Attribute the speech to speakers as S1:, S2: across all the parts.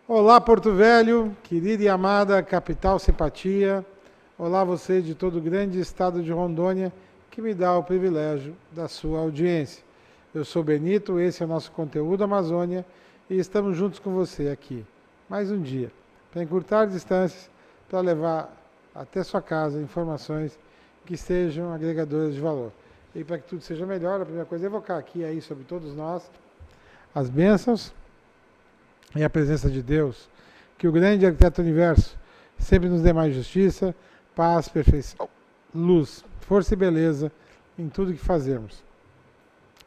S1: Olá, Porto Velho, querida e amada capital simpatia. Olá, você de todo o grande estado de Rondônia, que me dá o privilégio da sua audiência. Eu sou Benito, esse é o nosso conteúdo Amazônia e estamos juntos com você aqui, mais um dia, para encurtar distâncias, para levar até sua casa informações que sejam agregadoras de valor. E para que tudo seja melhor, a primeira coisa é evocar aqui aí sobre todos nós as bênçãos e a presença de Deus, que o grande arquiteto do universo sempre nos dê mais justiça, paz, perfeição, luz, força e beleza em tudo que fazemos.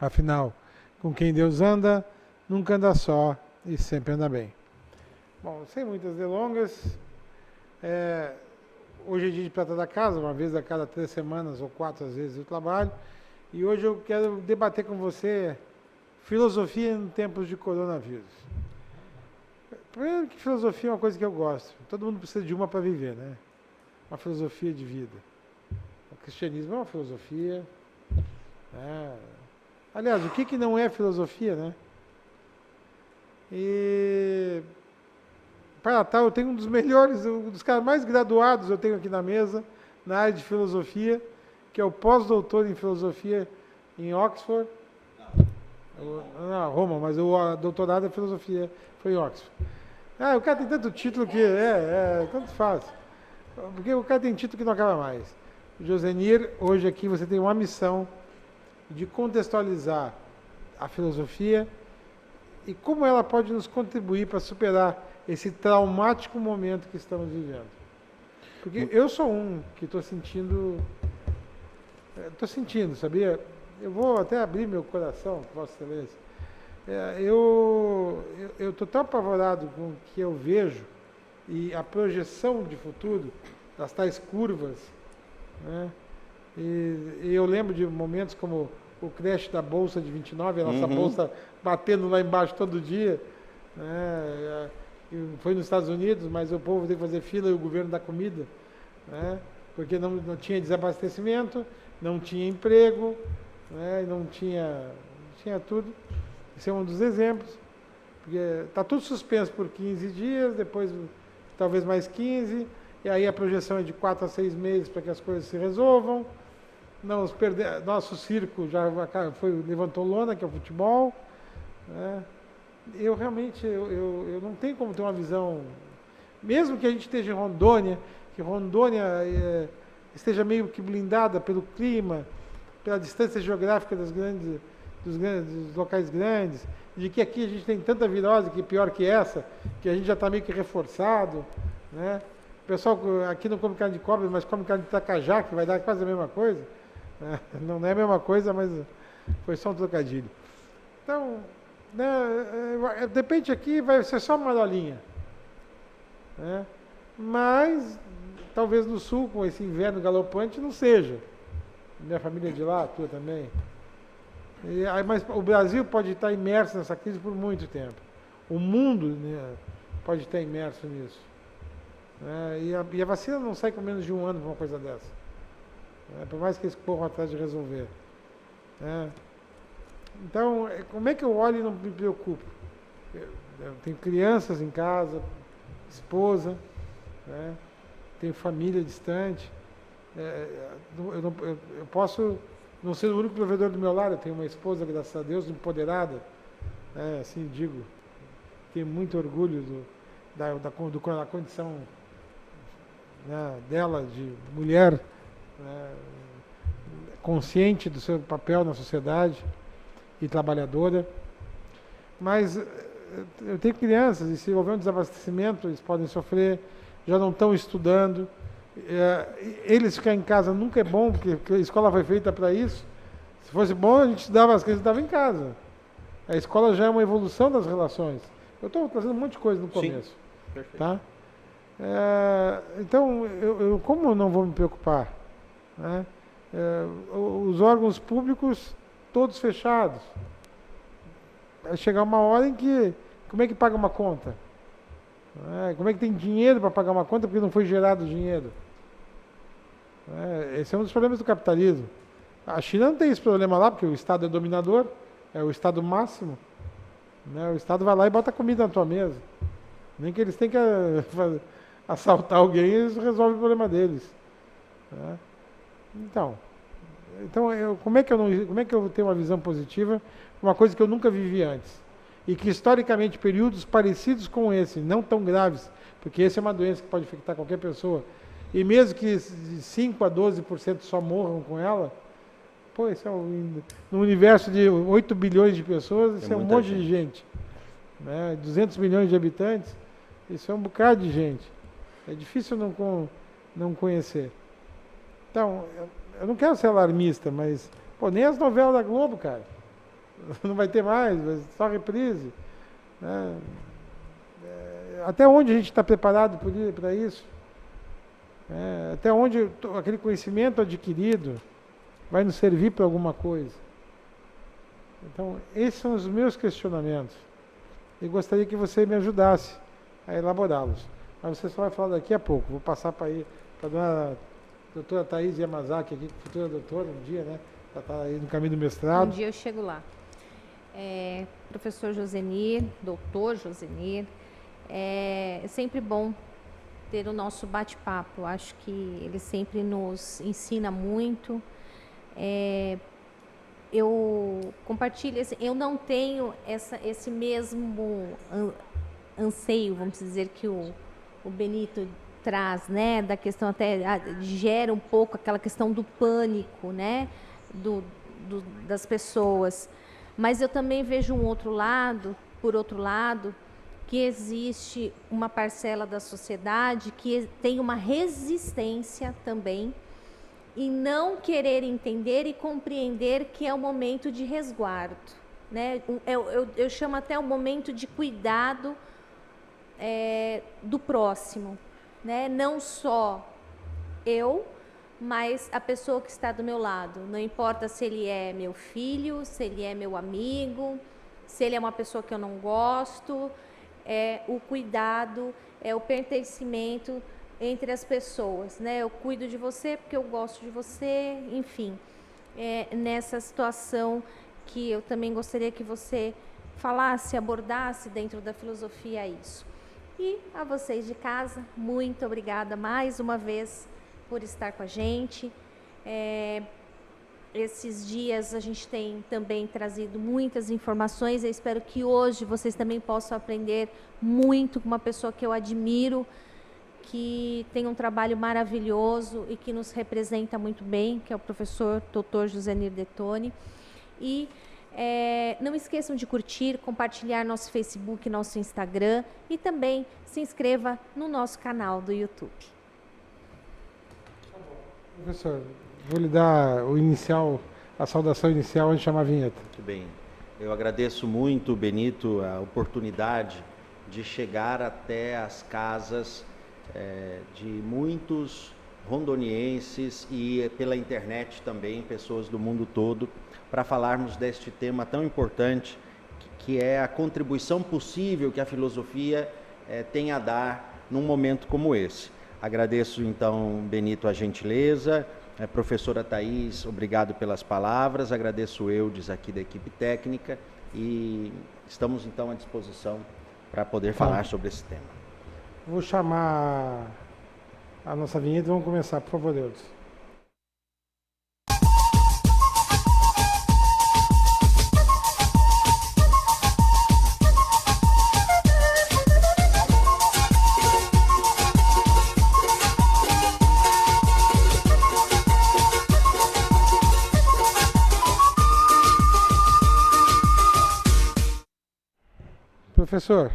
S1: Afinal, com quem Deus anda, nunca anda só e sempre anda bem. Bom, sem muitas delongas, hoje é dia de prata da casa, uma vez a cada 3 semanas ou 4 às vezes eu trabalho, e hoje eu quero debater com você filosofia em tempos de coronavírus. Primeiro que filosofia é uma coisa que eu gosto. Todo mundo precisa de uma para viver, né? Uma filosofia de vida. O cristianismo é uma filosofia. Aliás, o que não é filosofia, né? E para tal, eu tenho um dos melhores, um dos caras mais graduados eu tenho aqui na mesa, na área de filosofia, que é o pós-doutor em filosofia em Oxford. Não, Roma, mas o doutorado em filosofia foi em Oxford. O cara tem tanto título que tanto faz. Porque o cara tem título que não acaba mais. Josenir, hoje aqui você tem uma missão de contextualizar a filosofia e como ela pode nos contribuir para superar esse traumático momento que estamos vivendo. Porque eu sou um que estou sentindo, sabia? Eu vou até abrir meu coração, Vossa Excelência. Eu estou tão apavorado com o que eu vejo e a projeção de futuro, das tais curvas, né? E eu lembro de momentos como o crash da Bolsa de 29, a nossa Bolsa batendo lá embaixo todo dia, né? Foi nos Estados Unidos, mas o povo tem que fazer fila e o governo dá comida, né? Porque não tinha desabastecimento, não tinha emprego, né? Não tinha tudo. Esse é um dos exemplos, porque está tudo suspenso por 15 dias, depois talvez mais 15, e aí a projeção é de 4 a 6 meses para que as coisas se resolvam. Nosso circo já levantou lona, que é o futebol, né? Eu realmente eu não tenho como ter uma visão, mesmo que a gente esteja em Rondônia, que Rondônia esteja meio que blindada pelo clima, pela distância geográfica dos locais grandes, de que aqui a gente tem tanta virose que pior que essa, que a gente já está meio que reforçado, né? O pessoal aqui não come carne de cobra, mas come carne de tacajá, que vai dar quase a mesma coisa, né? Não é a mesma coisa, mas foi só um trocadilho. Então, né, de repente aqui vai ser só uma marolinha, né? Mas talvez no sul, com esse inverno galopante, não seja. Minha família é de lá, a tua também. Mas o Brasil pode estar imerso nessa crise por muito tempo. O mundo, né, pode estar imerso nisso. E a vacina não sai com menos de 1 ano para uma coisa dessa. Por mais que eles corram atrás de resolver. Então, como é que eu olho e não me preocupo? Eu tenho crianças em casa, esposa, né, tenho família distante. Eu posso não ser o único provedor do meu lar, eu tenho uma esposa, graças a Deus, empoderada, assim digo, tenho muito orgulho da condição, né, dela de mulher, né, consciente do seu papel na sociedade e trabalhadora, mas eu tenho crianças e se houver um desabastecimento, eles podem sofrer, já não estão estudando. Eles ficar em casa nunca é bom, porque a escola foi feita para isso. Se fosse bom, a gente dava as crianças em casa. A escola já é uma evolução das relações. Eu estou trazendo um monte de coisa no começo. Sim, perfeito. Tá? Então, como eu não vou me preocupar? Né? Os órgãos públicos todos fechados. Vai chegar uma hora em que, como é que paga uma conta? Como é que tem dinheiro para pagar uma conta porque não foi gerado dinheiro? Esse é um dos problemas do capitalismo. A China não tem esse problema lá, porque o Estado é dominador, é o Estado máximo, né? O Estado vai lá e bota comida na tua mesa. Nem que eles tenham que assaltar alguém, eles resolvem o problema deles. Né? Então como é que eu tenho uma visão positiva? Uma coisa que eu nunca vivi antes. E que historicamente períodos parecidos com esse, não tão graves, porque esse é uma doença que pode infectar qualquer pessoa, e mesmo que de 5 a 12% só morram com ela, pô, isso é no universo de 8 bilhões de pessoas, isso é um monte de gente. Né? 200 milhões de habitantes, isso é um bocado de gente. É difícil não conhecer. Então, eu não quero ser alarmista, mas pô, nem as novelas da Globo, cara. Não vai ter mais, só reprise. Né? Até onde a gente está preparado para isso? Até onde aquele conhecimento adquirido vai nos servir para alguma coisa? Então, esses são os meus questionamentos. E gostaria que você me ajudasse a elaborá-los. Mas você só vai falar daqui a pouco. Vou passar para a dona doutora Thaís Yamazaki, aqui, futura doutora, um dia, né? Ela está aí no caminho do mestrado.
S2: Um dia eu chego lá. Professor Josenir, doutor Josenir, é sempre bom ter o nosso bate-papo. Acho que ele sempre nos ensina muito. Eu compartilho, eu não tenho esse mesmo anseio, vamos dizer, que o Benito traz, né, da questão até, gera um pouco aquela questão do pânico, né, das pessoas. Mas eu também vejo por outro lado, que existe uma parcela da sociedade que tem uma resistência também em não querer entender e compreender que é um momento de resguardo, né? Eu chamo até um momento de cuidado do próximo, né? Não só eu, mas a pessoa que está do meu lado. Não importa se ele é meu filho, se ele é meu amigo, se ele é uma pessoa que eu não gosto. O cuidado, o pertencimento entre as pessoas, né? Eu cuido de você porque eu gosto de você, enfim. Nessa situação que eu também gostaria que você falasse, abordasse dentro da filosofia isso. E a vocês de casa, muito obrigada mais uma vez por estar com a gente. Esses dias a gente tem também trazido muitas informações. Eu espero que hoje vocês também possam aprender muito com uma pessoa que eu admiro, que tem um trabalho maravilhoso e que nos representa muito bem, que é o professor Dr. Josenir Detoni. E não esqueçam de curtir, compartilhar nosso Facebook, nosso Instagram e também se inscreva no nosso canal do YouTube.
S1: Professor, vou lhe dar a saudação inicial antes de chamar a vinheta.
S3: Muito bem. Eu agradeço muito, Benito, a oportunidade de chegar até as casas de muitos rondonienses e pela internet também, pessoas do mundo todo, para falarmos deste tema tão importante, que é a contribuição possível que a filosofia tem a dar num momento como esse. Agradeço, então, Benito, a gentileza. Professora Thaís, obrigado pelas palavras. Agradeço o Eudes aqui da equipe técnica e estamos, então, à disposição para poder falar sobre esse tema.
S1: Vou chamar a nossa vinheta e vamos começar, por favor, Eudes. Professor,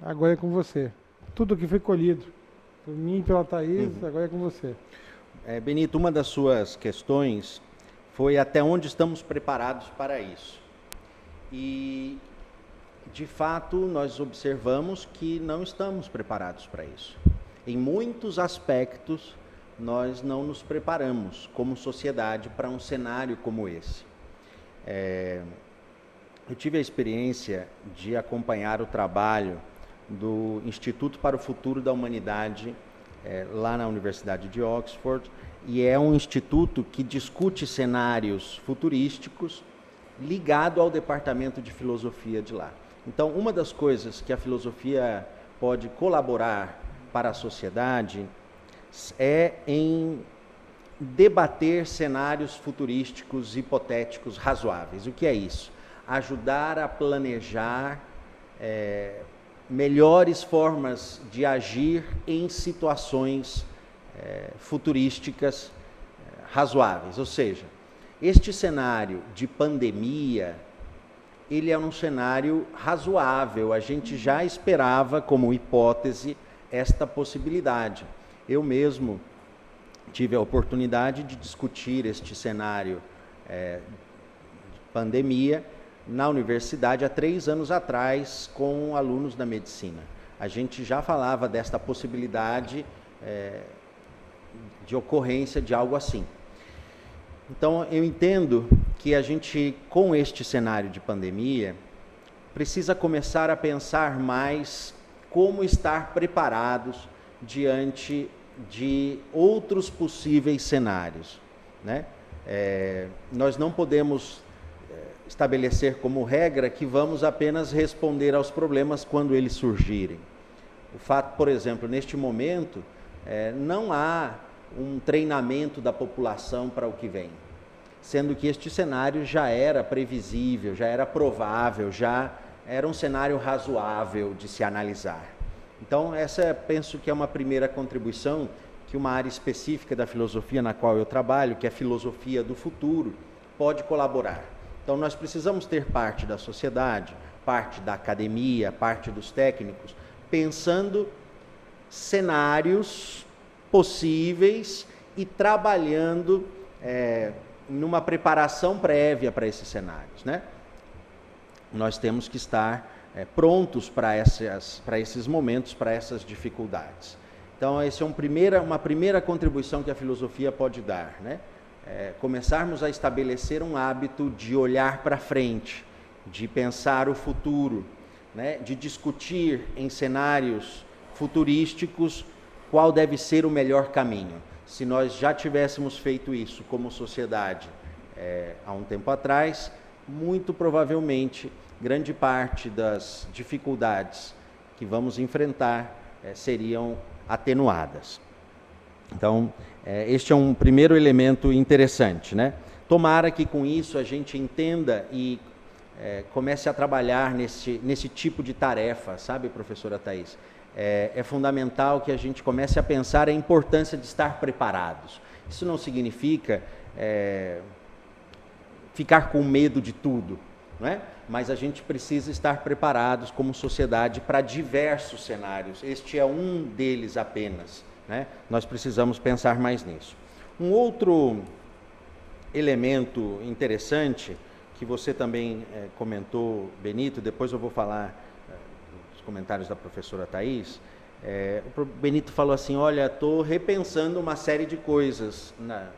S1: agora é com você. Tudo que foi colhido por mim e pela Thaís, agora é com você.
S3: Benito, uma das suas questões foi até onde estamos preparados para isso. E, de fato, nós observamos que não estamos preparados para isso. Em muitos aspectos, nós não nos preparamos como sociedade para um cenário como esse. Eu tive a experiência de acompanhar o trabalho do Instituto para o Futuro da Humanidade, lá na Universidade de Oxford, e é um instituto que discute cenários futurísticos ligado ao Departamento de Filosofia de lá. Então, uma das coisas que a filosofia pode colaborar para a sociedade é em debater cenários futurísticos hipotéticos razoáveis. O que é isso? Ajudar a planejar melhores formas de agir em situações futurísticas razoáveis. Ou seja, este cenário de pandemia, ele é um cenário razoável. A gente já esperava, como hipótese, esta possibilidade. Eu mesmo tive a oportunidade de discutir este cenário de pandemia na universidade há 3 anos atrás com alunos da medicina. A gente já falava desta possibilidade de ocorrência de algo assim. Então, eu entendo que a gente, com este cenário de pandemia, precisa começar a pensar mais como estar preparados diante de outros possíveis cenários, né? Nós não podemos estabelecer como regra que vamos apenas responder aos problemas quando eles surgirem. O fato, por exemplo, neste momento, não há um treinamento da população para o que vem, sendo que este cenário já era previsível, já era provável, já era um cenário razoável de se analisar. Então, essa penso que é uma primeira contribuição que uma área específica da filosofia na qual eu trabalho, que é a filosofia do futuro, pode colaborar. Então, nós precisamos ter parte da sociedade, parte da academia, parte dos técnicos, pensando cenários possíveis e trabalhando numa preparação prévia para esses cenários, né? Nós temos que estar prontos para esses momentos, para essas dificuldades. Então, essa é uma primeira contribuição que a filosofia pode dar, né? Começarmos a estabelecer um hábito de olhar para frente, de pensar o futuro, né? De discutir em cenários futurísticos qual deve ser o melhor caminho. Se nós já tivéssemos feito isso como sociedade há um tempo atrás, muito provavelmente grande parte das dificuldades que vamos enfrentar seriam atenuadas. Então, este é um primeiro elemento interessante, né? Tomara que com isso a gente entenda e comece a trabalhar nesse tipo de tarefa, sabe, professora Thais? É fundamental que a gente comece a pensar a importância de estar preparados. Isso não significa ficar com medo de tudo, não é? Mas a gente precisa estar preparados como sociedade para diversos cenários. Este é um deles apenas, né? Nós precisamos pensar mais nisso. Um outro elemento interessante que você também comentou, Benito, depois eu vou falar dos comentários da professora Thais. O Benito falou assim, olha, estou repensando uma série de coisas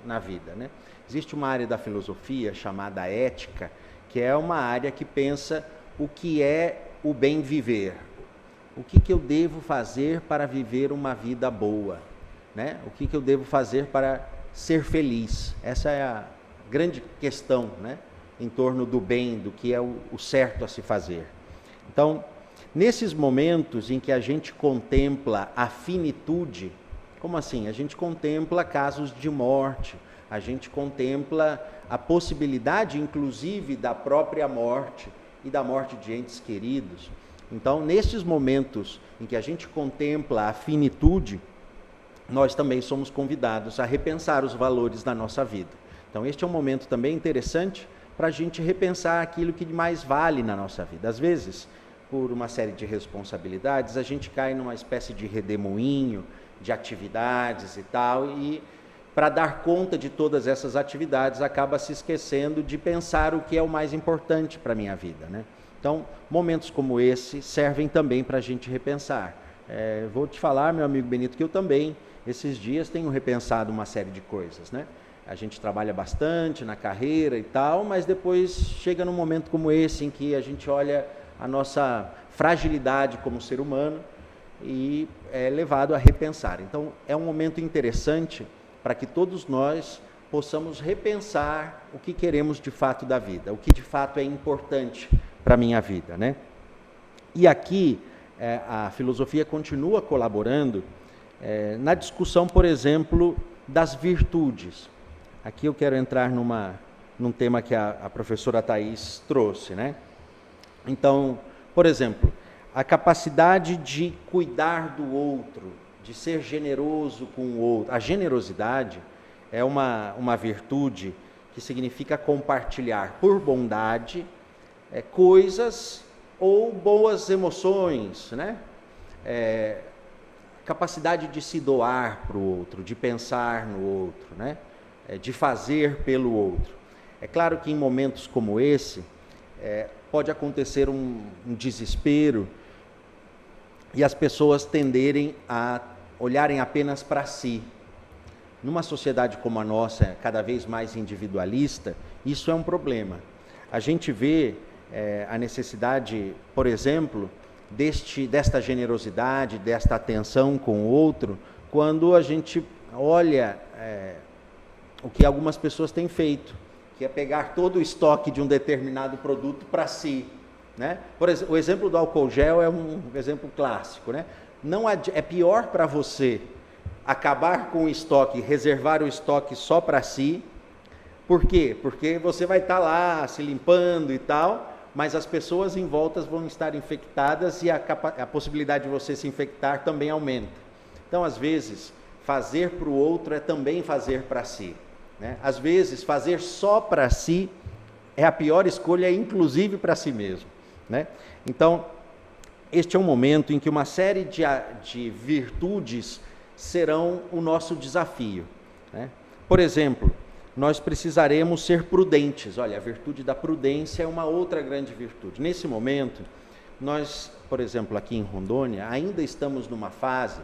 S3: na vida, né? Existe uma área da filosofia chamada ética, que é uma área que pensa o que é o bem viver. O que eu devo fazer para viver uma vida boa, né? O que eu devo fazer para ser feliz? Essa é a grande questão, né? Em torno do bem, do que é o certo a se fazer. Então, nesses momentos em que a gente contempla a finitude, como assim? A gente contempla casos de morte, a gente contempla a possibilidade, inclusive, da própria morte e da morte de entes queridos. Então, nesses momentos em que a gente contempla a finitude, nós também somos convidados a repensar os valores da nossa vida. Então, este é um momento também interessante para a gente repensar aquilo que mais vale na nossa vida. Às vezes, por uma série de responsabilidades, a gente cai numa espécie de redemoinho, de atividades e tal, e para dar conta de todas essas atividades, acaba se esquecendo de pensar o que é o mais importante para a minha vida, né? Então, momentos como esse servem também para a gente repensar. Vou te falar, meu amigo Benito, que eu também, esses dias, tenho repensado uma série de coisas, né? A gente trabalha bastante na carreira e tal, mas depois chega num momento como esse, em que a gente olha a nossa fragilidade como ser humano e é levado a repensar. Então, é um momento interessante para que todos nós possamos repensar o que queremos de fato da vida, o que de fato é importante para a minha vida, né? E aqui a filosofia continua colaborando na discussão, por exemplo, das virtudes. Aqui eu quero entrar num tema que a professora Thais trouxe, né? Então, por exemplo, a capacidade de cuidar do outro, de ser generoso com o outro. A generosidade é uma virtude que significa compartilhar por bondade coisas ou boas emoções, né? Capacidade de se doar para o outro, de pensar no outro, né? De fazer pelo outro. É claro que em momentos como esse, pode acontecer um desespero e as pessoas tenderem a olharem apenas para si. Numa sociedade como a nossa, cada vez mais individualista, isso é um problema. A gente vê a necessidade, por exemplo, desta generosidade, desta atenção com o outro, quando a gente olha o que algumas pessoas têm feito, que é pegar todo o estoque de um determinado produto para si, né? Por exemplo, o exemplo do álcool gel é um exemplo clássico, né? É pior para você acabar com o estoque, reservar o estoque só para si. Por quê? Porque você vai estar lá se limpando e tal, mas as pessoas em volta vão estar infectadas e a possibilidade de você se infectar também aumenta. Então, às vezes, fazer para o outro é também fazer para si, né? Às vezes, fazer só para si é a pior escolha, inclusive para si mesmo, né? Então, este é um momento em que uma série de virtudes serão o nosso desafio, né? Por exemplo, nós precisaremos ser prudentes. Olha, a virtude da prudência é uma outra grande virtude. Nesse momento, nós, por exemplo, aqui em Rondônia, ainda estamos numa fase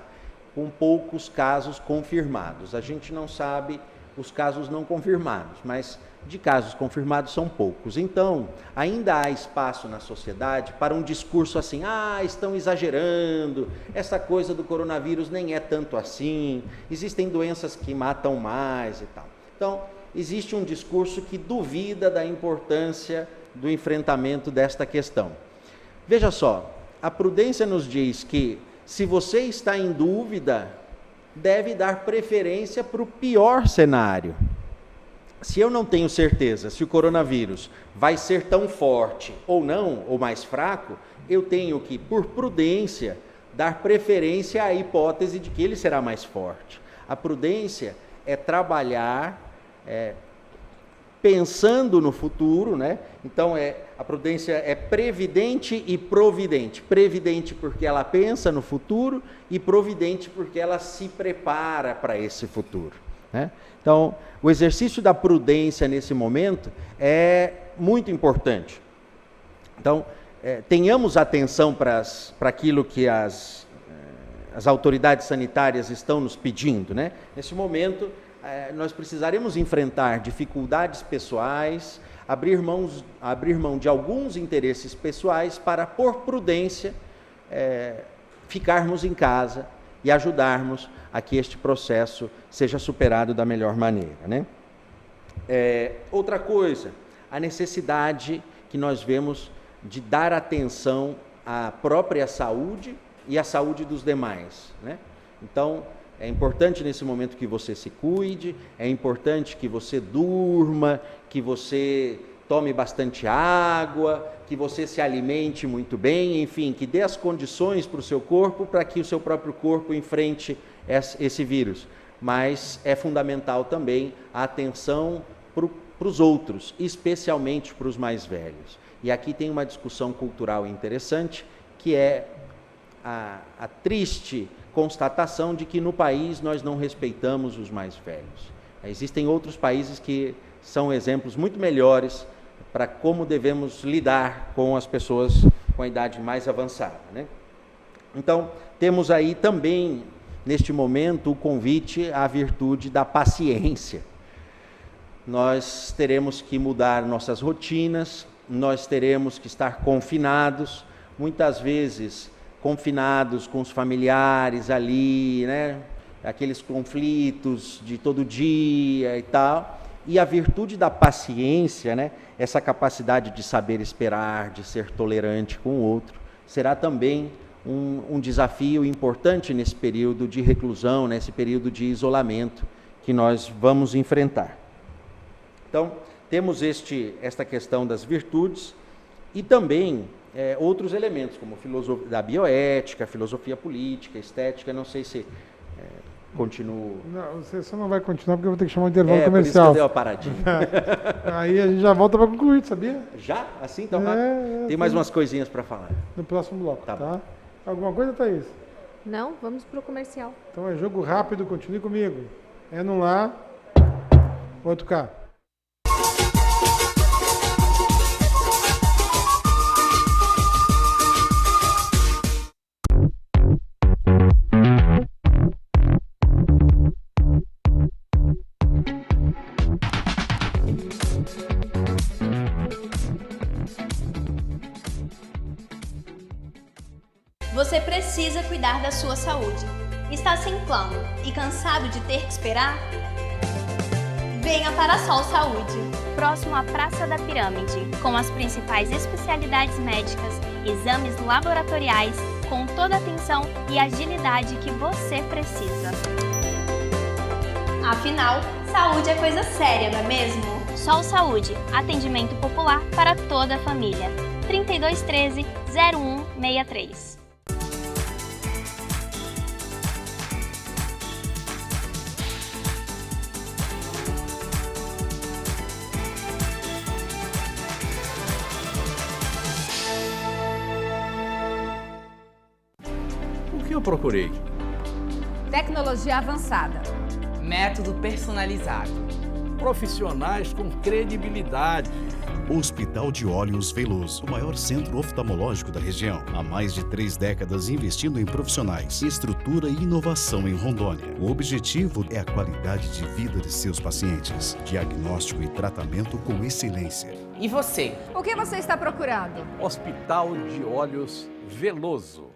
S3: com poucos casos confirmados. A gente não sabe os casos não confirmados, mas de casos confirmados são poucos. Então, ainda há espaço na sociedade para um discurso assim: estão exagerando, essa coisa do coronavírus nem é tanto assim, existem doenças que matam mais e tal. Então, existe um discurso que duvida da importância do enfrentamento desta questão. Veja só, a prudência nos diz que, se você está em dúvida, deve dar preferência para o pior cenário. Se eu não tenho certeza se o coronavírus vai ser tão forte ou não, ou mais fraco, eu tenho que, por prudência, dar preferência à hipótese de que ele será mais forte. A prudência é trabalhar pensando no futuro, né? Então, a prudência é previdente e providente. Previdente porque ela pensa no futuro e providente porque ela se prepara para esse futuro, né? Então, o exercício da prudência nesse momento é muito importante. Então, tenhamos atenção para aquilo que as autoridades sanitárias estão nos pedindo, né? Nesse momento, nós precisaremos enfrentar dificuldades pessoais, abrir mão de alguns interesses pessoais para, por prudência, ficarmos em casa e ajudarmos a que este processo seja superado da melhor maneira, né? Outra coisa, a necessidade que nós vemos de dar atenção à própria saúde e à saúde dos demais, né? Então, é importante nesse momento que você se cuide, é importante que você durma, que você tome bastante água, que você se alimente muito bem, enfim, que dê as condições para o seu corpo, para que o seu próprio corpo enfrente esse vírus. Mas é fundamental também a atenção para os outros, especialmente para os mais velhos. E aqui tem uma discussão cultural interessante, que é a triste constatação de que no país nós não respeitamos os mais velhos. Existem outros países que são exemplos muito melhores para como devemos lidar com as pessoas com a idade mais avançada, né? Então, temos aí também, neste momento, o convite à virtude da paciência. Nós teremos que mudar nossas rotinas, nós teremos que estar confinados, muitas vezes confinados com os familiares ali, né? Aqueles conflitos de todo dia e tal. E a virtude da paciência, né? Essa capacidade de saber esperar, de ser tolerante com o outro, será também um desafio importante nesse período de reclusão, nesse período de isolamento que nós vamos enfrentar. Então, temos esta questão das virtudes e também outros elementos, como filosofia da bioética, filosofia política, estética, não sei se continuo...
S1: Não, você só não vai continuar porque eu vou ter que chamar um intervalo
S3: Por isso que
S1: comercial.
S3: eu dei uma paradinha.
S1: Aí a gente já volta para concluir, sabia?
S3: Já? Assim tão rápido? Tem mais umas coisinhas para falar.
S1: No próximo bloco,
S3: Tá
S1: tá?
S3: bom.
S1: Alguma coisa, Thaís?
S2: Não, vamos pro comercial.
S1: Então é jogo rápido, continue comigo. É num lá, outro cá.
S4: Você precisa cuidar da sua saúde. Está sem plano e cansado de ter que esperar? Venha para a Sol Saúde, próximo à Praça da Pirâmide, com as principais especialidades médicas, exames laboratoriais, com toda a atenção e agilidade que você precisa. Afinal, saúde é coisa séria, não é mesmo? Sol Saúde, atendimento popular para toda a família. 3213-0163.
S5: O que eu procurei?
S6: Tecnologia avançada.
S7: Método personalizado.
S5: Profissionais com credibilidade.
S8: Hospital de Olhos Veloso, o maior centro oftalmológico da região. Há mais de 3 décadas investindo em profissionais, estrutura e inovação em Rondônia. O objetivo é a qualidade de vida de seus pacientes. Diagnóstico e tratamento com excelência.
S7: E você?
S6: O que você está procurando?
S5: Hospital de Olhos Veloso.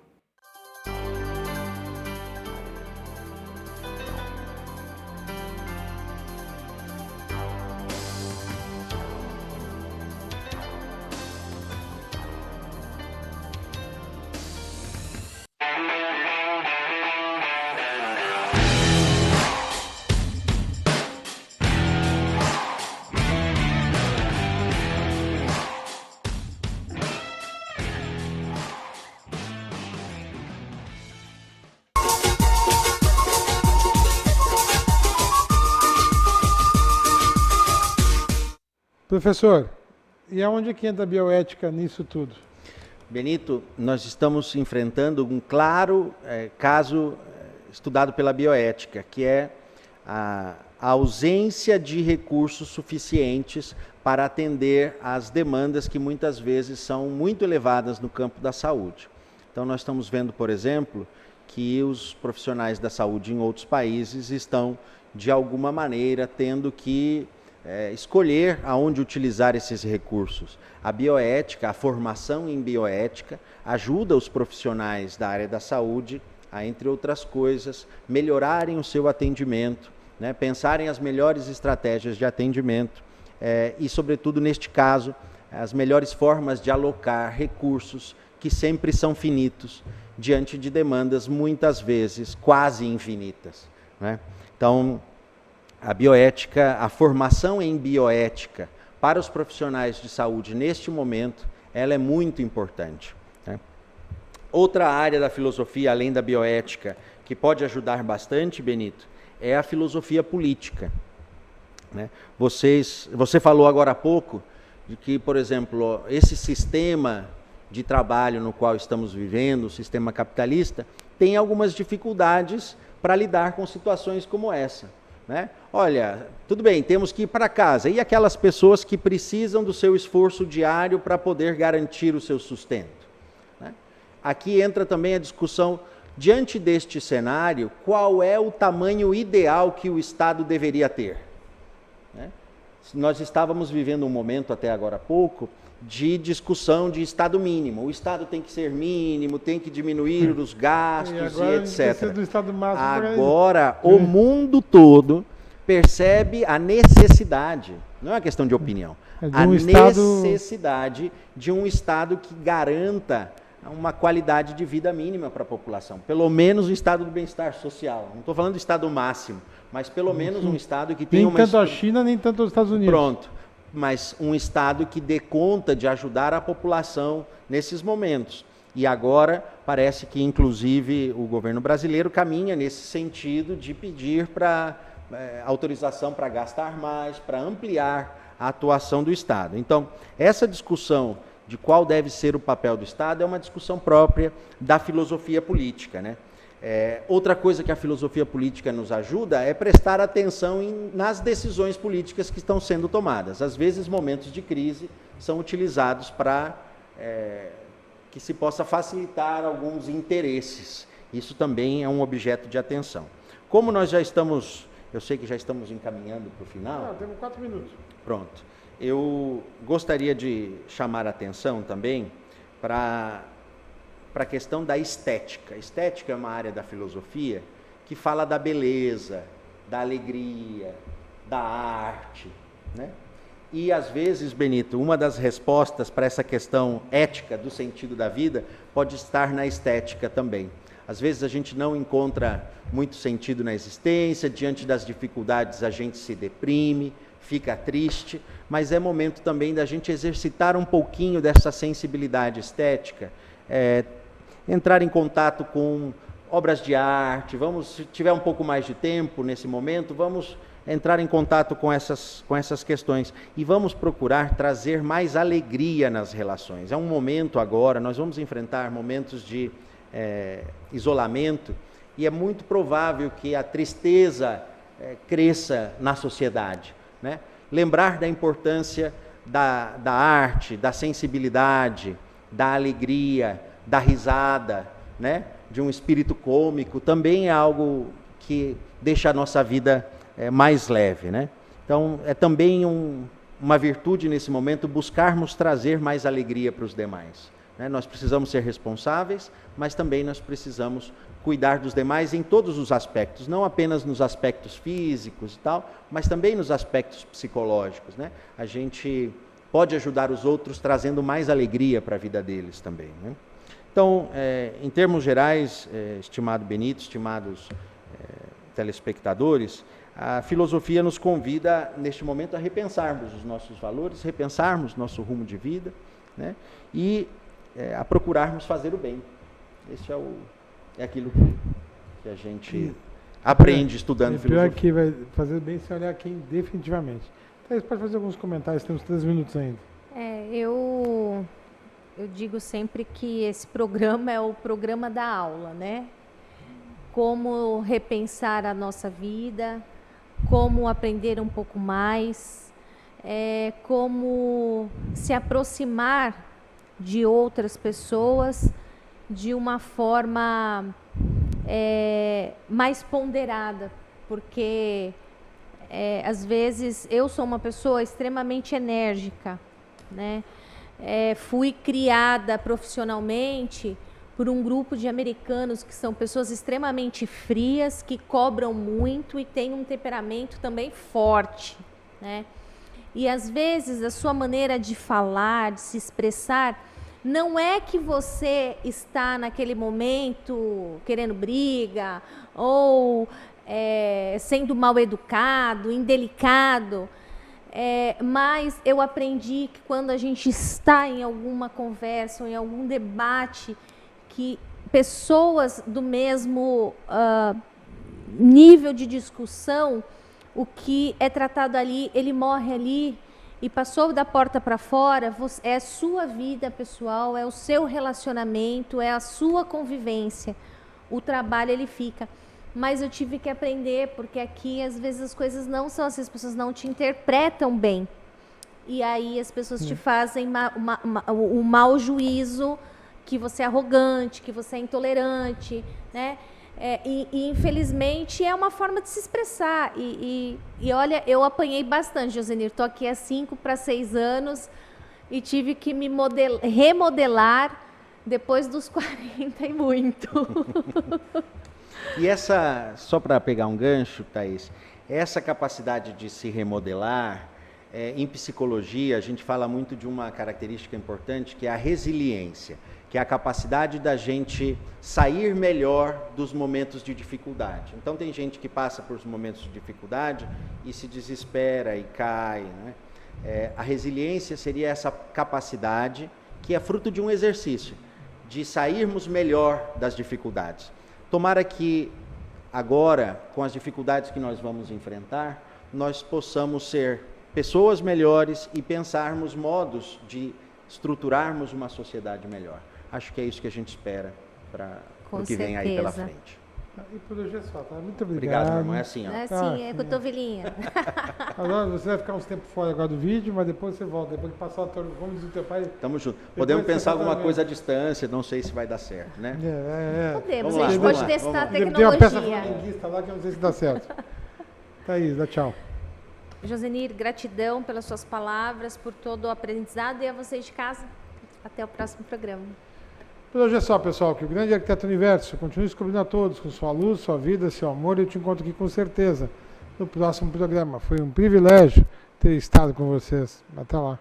S1: Professor, e aonde que entra a bioética nisso tudo?
S3: Benito, nós estamos enfrentando um claro caso estudado pela bioética, que é a ausência de recursos suficientes para atender às demandas que muitas vezes são muito elevadas no campo da saúde. Então nós estamos vendo, por exemplo, que os profissionais da saúde em outros países estão, de alguma maneira, tendo que escolher aonde utilizar esses recursos. A bioética, a formação em bioética, ajuda os profissionais da área da saúde a, entre outras coisas, melhorarem o seu atendimento, né, pensarem as melhores estratégias de atendimento e, sobretudo, neste caso, as melhores formas de alocar recursos que sempre são finitos diante de demandas, muitas vezes, quase infinitas, né? Então, a bioética, a formação em bioética para os profissionais de saúde neste momento, ela é muito importante, né? Outra área da filosofia, além da bioética, que pode ajudar bastante, Benito, é a filosofia política, né? Você falou agora há pouco de que, por exemplo, esse sistema de trabalho no qual estamos vivendo, o sistema capitalista, tem algumas dificuldades para lidar com situações como essa, né? Olha, tudo bem, temos que ir para casa. E aquelas pessoas que precisam do seu esforço diário para poder garantir o seu sustento, né? Aqui entra também a discussão, diante deste cenário, qual é o tamanho ideal que o Estado deveria ter, né? Nós estávamos vivendo um momento, até agora há pouco, de discussão de Estado mínimo. O Estado tem que ser mínimo, tem que diminuir os gastos e etc.
S1: Do Estado máximo
S3: agora, o mundo todo percebe a necessidade, não é uma questão de opinião, a necessidade de um Estado que garanta uma qualidade de vida mínima para a população, pelo menos um estado do bem-estar social. Não estou falando do estado máximo, mas pelo menos um estado que tenha
S1: Nem tanto a China, nem tanto os Estados Unidos.
S3: Pronto, mas um estado que dê conta de ajudar a população nesses momentos. E agora parece que, inclusive, o governo brasileiro caminha nesse sentido de pedir autorização para gastar mais, para ampliar a atuação do Estado. Então, essa discussão de qual deve ser o papel do Estado é uma discussão própria da filosofia política, né? Outra coisa que a filosofia política nos ajuda é prestar atenção nas decisões políticas que estão sendo tomadas. Às vezes, momentos de crise são utilizados para que se possa facilitar alguns interesses. Isso também é um objeto de atenção. Como nós já estamos, eu sei que já estamos encaminhando para o final.
S1: Não, temos 4 minutos.
S3: Pronto. Eu gostaria de chamar a atenção também para a questão da estética. Estética é uma área da filosofia que fala da beleza, da alegria, da arte, né? E, às vezes, Benito, uma das respostas para essa questão ética do sentido da vida pode estar na estética também. Às vezes a gente não encontra muito sentido na existência, diante das dificuldades a gente se deprime, fica triste, mas é momento também da gente exercitar um pouquinho dessa sensibilidade estética, entrar em contato com obras de arte, se tiver um pouco mais de tempo nesse momento, vamos entrar em contato com essas questões e vamos procurar trazer mais alegria nas relações. É um momento agora, nós vamos enfrentar momentos de isolamento e é muito provável que a tristeza cresça na sociedade, né? Lembrar da importância da arte, da sensibilidade, da alegria, da risada, né? De um espírito cômico, também é algo que deixa a nossa vida mais leve, né? Então, é também uma virtude nesse momento buscarmos trazer mais alegria para os demais, né? Nós precisamos ser responsáveis, mas também nós precisamos cuidar dos demais em todos os aspectos, não apenas nos aspectos físicos e tal, mas também nos aspectos psicológicos, né? A gente pode ajudar os outros trazendo mais alegria para a vida deles também, né? Então, em termos gerais, estimado Benito, estimados telespectadores, a filosofia nos convida, neste momento, a repensarmos os nossos valores, repensarmos nosso rumo de vida, né? E a procurarmos fazer o bem. Esse é aquilo que a gente aprende estudando filosofia.
S1: Pior que vai fazer bem se olhar aqui definitivamente. Então, você pode fazer alguns comentários, temos 3 minutos ainda.
S2: Eu digo sempre que esse programa é o programa da aula, né? Como repensar a nossa vida, como aprender um pouco mais, como se aproximar de outras pessoas de uma forma mais ponderada, porque às vezes eu sou uma pessoa extremamente enérgica, né? Fui criada profissionalmente por um grupo de americanos que são pessoas extremamente frias, que cobram muito e têm um temperamento também forte, né? E às vezes a sua maneira de falar, de se expressar, não é que você está naquele momento querendo briga ou sendo mal educado, indelicado, mas eu aprendi que quando a gente está em alguma conversa ou em algum debate, que pessoas do mesmo nível de discussão, o que é tratado ali, ele morre ali e passou da porta para fora, é a sua vida pessoal, é o seu relacionamento, é a sua convivência. O trabalho, ele fica. Mas eu tive que aprender, porque aqui, às vezes, as coisas não são assim, as pessoas não te interpretam bem. E aí as pessoas te fazem o mau juízo, que você é arrogante, que você é intolerante, né? E infelizmente é uma forma de se expressar. E olha, eu apanhei bastante, Josenir. Estou aqui há 5 para 6 anos e tive que me remodelar depois dos 40 e muito.
S3: E só para pegar um gancho, Thaís, essa capacidade de se remodelar, em psicologia a gente fala muito de uma característica importante que é a resiliência. que é a capacidade da gente sair melhor dos momentos de dificuldade. Então tem gente que passa por momentos de dificuldade e se desespera e cai, né? A resiliência seria essa capacidade que é fruto de um exercício, de sairmos melhor das dificuldades. Tomara que agora, com as dificuldades que nós vamos enfrentar, nós possamos ser pessoas melhores e pensarmos modos de estruturarmos uma sociedade melhor. Acho que é isso que a gente espera para o que vem aí pela frente.
S1: E por hoje é só, tá? Muito obrigado.
S3: Obrigado, meu irmão. É assim, ó.
S2: É assim, é cotovelinha.
S1: Agora você vai ficar uns tempos fora agora do vídeo, mas depois você volta. Depois que passar o como diz o teu pai.
S3: Tamo junto. Podemos pensar alguma coisa à distância, não sei se vai dar certo, né?
S2: Podemos,
S3: Vamos
S2: a gente
S3: lá,
S2: pode testar a
S1: Tem uma peça
S2: tecnologia.
S1: flamenguista lá que eu não sei se dá certo. Thaís, dá tchau.
S2: Josenir, gratidão pelas suas palavras, por todo o aprendizado, e a vocês de casa. Até o próximo programa.
S1: Por hoje é só, pessoal, que o grande arquiteto universo continue descobrindo a todos com sua luz, sua vida, seu amor, e eu te encontro aqui com certeza no próximo programa. Foi um privilégio ter estado com vocês. Até lá.